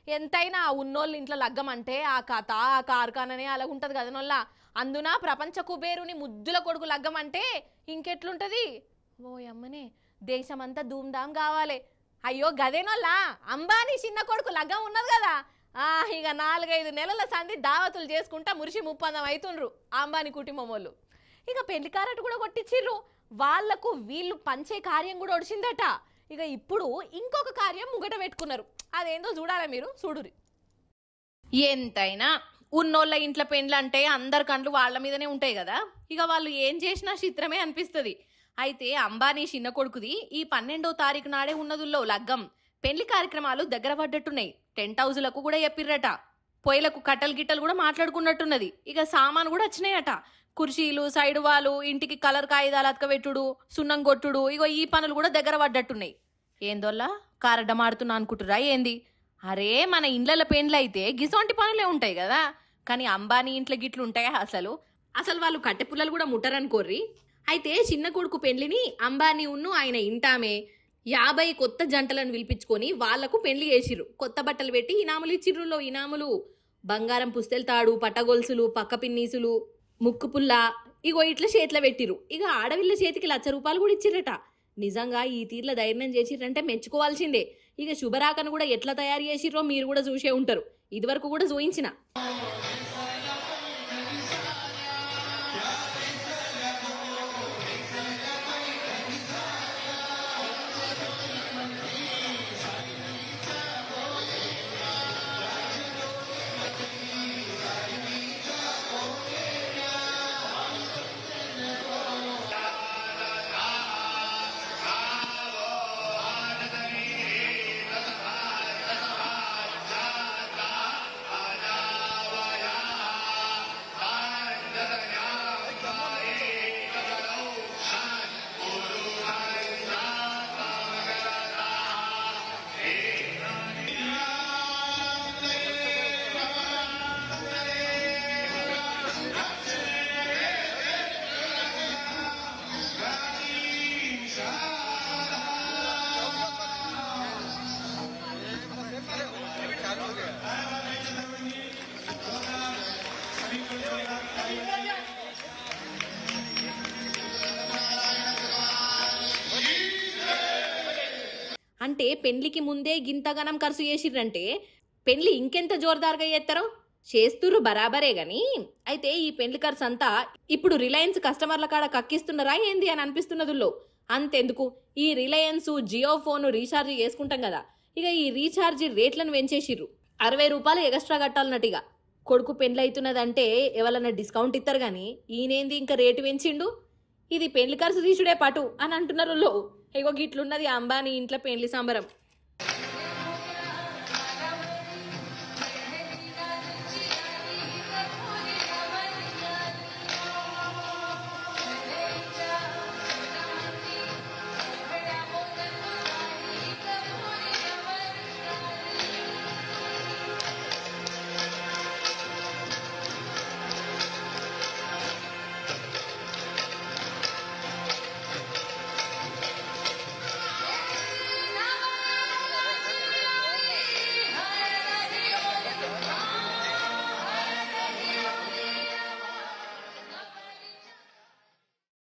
ఎంతైనా ఉన్నోళ్ళు ఇంట్లో లగ్గం అంటే ఆ కథ ఆ కార్ఖాననే అలా ఉంటది కదా నొల్ల. అందున ప్రపంచ కుబేరుని ముద్దుల కొడుకు లగ్గం అంటే ఇంకెట్లుంటది. ఓ అమ్మనే దేశమంతా ధూమ్ధాం కావాలి. అయ్యో గదేనోల్లా అంబానీ చిన్న కొడుకు లగ్గం ఉన్నది కదా. ఇక 4-5 నెలల సంధి దావతులు చేసుకుంటా మురిసి ముప్పందం అవుతుండ్రు అంబానీ కుటుంబం వాళ్ళు. ఇక పెళ్లి కారట కూడా కొట్టించిర్రు. వాళ్లకు వీళ్ళు పంచే కార్యం కూడా ఒడిచిందట. ఇక ఇప్పుడు ఇంకొక కార్యం ముగట పెట్టుకున్నారు. అదేందో చూడాలా మీరు, చూడురి. ఎంతైనా ఉన్నోళ్ళ ఇంట్లో పెండ్లు అంటే అందరి కండ్లు వాళ్ళ మీదనే ఉంటాయి కదా. ఇక వాళ్ళు ఏం చేసినా చిత్రమే అనిపిస్తుంది. అయితే అంబానీ చిన్న కొడుకుది ఈ 12వ తారీఖు నాడే ఉన్నదుల్లో లగ్గం. పెళ్లి కార్యక్రమాలు దగ్గర పడ్డట్టున్నాయి. టెంట్ హౌజులకు కూడా చెప్పిర్రట. పొయ్యిలకు కట్టలు గిట్టలు కూడా మాట్లాడుకున్నట్టున్నది. ఇక సామాను కూడా వచ్చినాయట. కుర్చీలు, సైడ్ వాళ్ళు, ఇంటికి కలర్ కాగితాలు అతకబెట్టుడు, సున్నం కొట్టుడు, ఇగో ఈ పనులు కూడా దగ్గర పడ్డట్టున్నాయి. ఏందోల్లా కారడ్డమాడుతున్నా అనుకుంటురా ఏంది? అరే మన ఇండ్ల పెండ్లు అయితే గిసొంటి పనులే ఉంటాయి కదా. కానీ అంబానీ ఇంట్లో గిట్లు ఉంటాయా అసలు? వాళ్ళు కట్టె పుల్లలు కూడా ముట్టరనుకోర్రి. అయితే చిన్న కొడుకు పెళ్లిని అంబానీ ఉన్ను ఆయన ఇంటామే 50 కొత్త జంటలను పిలిపించుకొని వాళ్లకు పెళ్లి చేసిర్రు. కొత్త బట్టలు పెట్టి ఇనాములు ఇచ్చిర్రులో. ఇనాములు బంగారం పుస్తెలు తాడు, పట్టగొలుసులు, పక్క పిన్నీసులు, ముక్కు పుల్ల, ఇగో ఇట్లా చేతిలో పెట్టిరు. ఇక ఆడవిళ్ళ చేతికి ₹1,00,000 కూడా ఇచ్చిర్రట. నిజంగా ఈ తీర్ల ధైర్యం చేసిర్రంటే మెచ్చుకోవాల్సిందే. ఇక శుభరాకను కూడా ఎట్లా తయారు చేసిర్రో మీరు కూడా చూసే ఉంటారు. ఇదివరకు కూడా చూయించిన. అంటే పెళ్లికి ముందే గింతగనం ఖర్చు చేసిర్రంటే పెళ్లి ఇంకెంత జోర్దార్గా చేస్తారో చేస్తుర్రు బరాబరే గాని. అయితే ఈ పెళ్లి ఖర్చు అంతా ఇప్పుడు రిలయన్స్ కస్టమర్ల కాడ కక్కిస్తున్నారా ఏంది అని అనిపిస్తున్నదుల్లో. అంతెందుకు, ఈ రిలయన్స్ జియో ఫోన్ రీఛార్జ్ చేసుకుంటాం కదా, ఇక ఈ రీఛార్జ్ రేట్లను పెంచేసిర్రు. ₹60 ఎక్స్ట్రా కట్టాలన్నట్టుగా. కొడుకు పెళ్లి అవుతున్నదంటే ఎవరన్నా డిస్కౌంట్ ఇస్తారు గాని ఈయనేంది ఇంకా రేటు పెంచిండు. ఇది పెళ్లి ఖర్చు తీసుడే పాటు అని అంటున్నారు. ఇగో గిట్లున్నది అంబానీ ఇంట్లో పెళ్లి సంబరం.